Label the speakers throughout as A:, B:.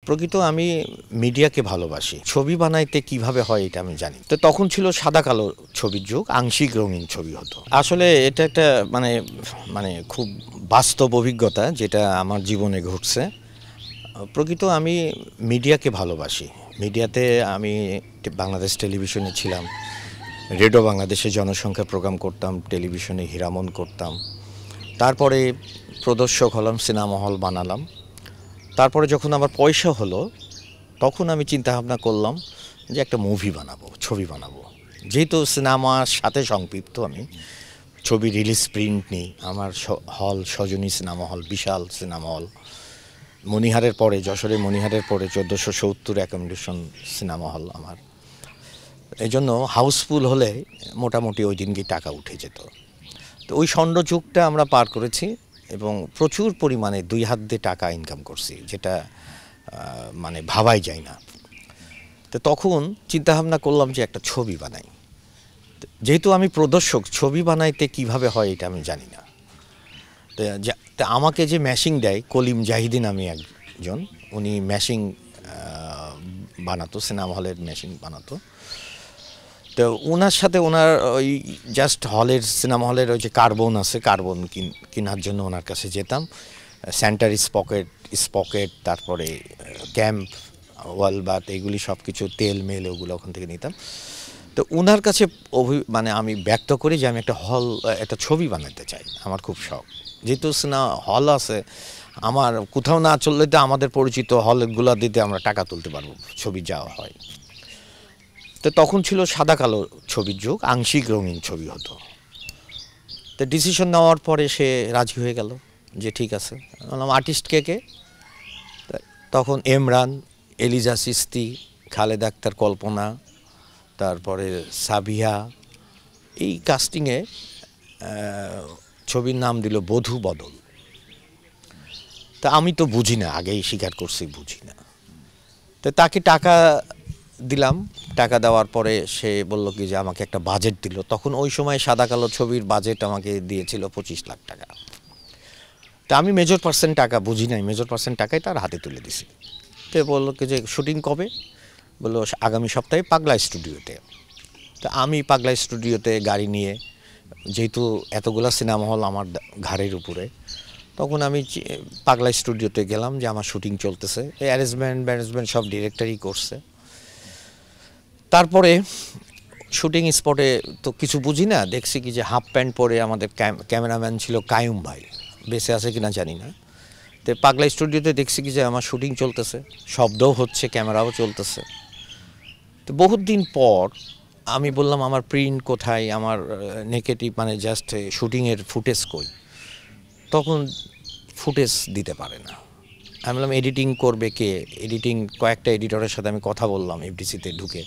A: প্রকৃত আমি মিডিয়াকে ভালোবাসি। ছবি বানাইতে কিভাবে হয় এটা আমি জানি। তো তখন ছিল সাদা কালো ছবির যুগ, আংশিক রঙিন ছবি হতো। আসলে এটা একটা মানে মানে খুব বাস্তব অভিজ্ঞতা যেটা আমার জীবনে ঘটছে। প্রকৃত আমি মিডিয়াকে ভালোবাসি। মিডিয়াতে আমি বাংলাদেশ টেলিভিশনে ছিলাম, রেডিও বাংলাদেশে জনসংখ্যা প্রোগ্রাম করতাম, টেলিভিশনে হীরামন করতাম, তারপরে প্রদর্শক হলাম, সিনেমা হল বানালাম। তারপরে যখন আমার পয়সা হলো তখন আমি চিন্তা ভাবনা করলাম যে একটা মুভি বানাবো, ছবি বানাবো। যেহেতু সিনেমার সাথে সংপৃক্ত আমি, ছবি রিলিজ প্রিন্ট নেই। আমার হল সজনী সিনেমা হল, বিশাল সিনেমা হল। মণিহারের পরে, যশোরের মণিহারের পরে 1470 অ্যাকোমোডেশন সিনেমা হল আমার। এই জন্য হাউসফুল হলে মোটামুটি ওই দিনকে টাকা উঠে যেত। তো ওই স্বর্ণযুগটা আমরা পার করেছি এবং প্রচুর পরিমাণে 2 হাত দিয়ে টাকা ইনকাম করছি, যেটা মানে ভাবাই যায় না। তো তখন চিন্তাভাবনা করলাম যে একটা ছবি বানাই। যেহেতু আমি প্রদর্শক, ছবি বানাইতে কিভাবে হয় এটা আমি জানি না। তো আমাকে যে ম্যাশিং দেয়, কলিম জাহিদি নামে একজন, উনি ম্যাশিং বানাতো, সিনেমা হলের ম্যাশিং বানাতো। তো ওনার সাথে ওনার ওই জাস্ট হলের, সিনেমা হলের ওই যে কার্বন আছে, কার্বন কেনার জন্য ওনার কাছে যেতাম। সেন্টার স্পকেট, তারপরে ক্যাম্প, ওয়াল বাট, এগুলি সব কিছু, তেল মেল, ওগুলো ওখান থেকে নিতাম। তো ওনার কাছে মানে আমি ব্যক্ত করি যে আমি একটা ছবি বানাতে চাই, আমার খুব শখ। যেহেতু সিনেমা হল আছে, আমার কোথাও না চললে তো আমাদের পরিচিত হলগুলো দিতে আমরা টাকা তুলতে পারবো, ছবি যাওয়া হয়। তো তখন ছিল সাদা কালো ছবির যুগ, আংশিক রঙিন ছবি হতো। তো ডিসিশন নেওয়ার পরে সে রাজি হয়ে গেল যে ঠিক আছে। বললাম আর্টিস্ট কে? তখন এমরান, এলিজা চিস্তি, খালেদ আক্তার কল্পনা, তারপরে সাবিয়া, এই কাস্টিংয়ে ছবির নাম দিল বধূ বদল। তা আমি তো বুঝি না, আগেই স্বীকার করছি বুঝি না। তো তাকে টাকা দিলাম। টাকা দেওয়ার পরে সে বলল কি যে আমাকে একটা বাজেট দিল। তখন ওই সময় সাদা কালো ছবির বাজেট আমাকে দিয়েছিল 25 লাখ টাকা। তা আমি মেজর পার্সেন্ট টাকা বুঝি নাই, মেজর পার্সেন্ট টাকাই তার হাতে তুলে দিছি। তো বললো কি যে শুটিং কবে? বললো আগামী সপ্তাহে পাগলা স্টুডিওতে। তা আমি পাগলা স্টুডিওতে গাড়ি নিয়ে, যেহেতু এতগুলা সিনেমা হল আমার ঘাড়ের উপরে, তখন আমি পাগলা স্টুডিওতে গেলাম যে আমার শুটিং চলতেছে। এই অ্যারেঞ্জমেন্ট সব ডিরেক্টরই করছে। তারপরে শুটিং স্পটে তো কিছু বুঝি না, দেখছি কি যে হাফ প্যান্ট পরে আমাদের ক্যামেরাম্যান ছিল কায়ুম ভাই, বেঁচে আছে কিনা জানি না। তো পাগলা স্টুডিওতে দেখছি কি যে আমার শুটিং চলতেছে, শব্দও হচ্ছে, ক্যামেরাও চলতেছে। তো বহুত দিন পর আমি বললাম আমার প্রিন্ট কোথায়, আমার নেগেটিভ মানে জাস্ট শুটিংয়ের ফুটেজ কই? তখন ফুটেজ দিতে পারে না। আমি বললাম এডিটিং করবে কে? এডিটিং কয়েকটা এডিটরের সাথে আমি কথা বললাম এফডিসিতে ঢুকে।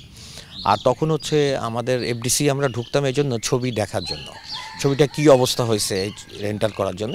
A: আর তখন হচ্ছে আমাদের এফডিসি আমরা ঢুকতাম এই জন্য ছবি দেখার জন্য, ছবিটা কী অবস্থা হয়েছে রেন্টাল করার জন্য।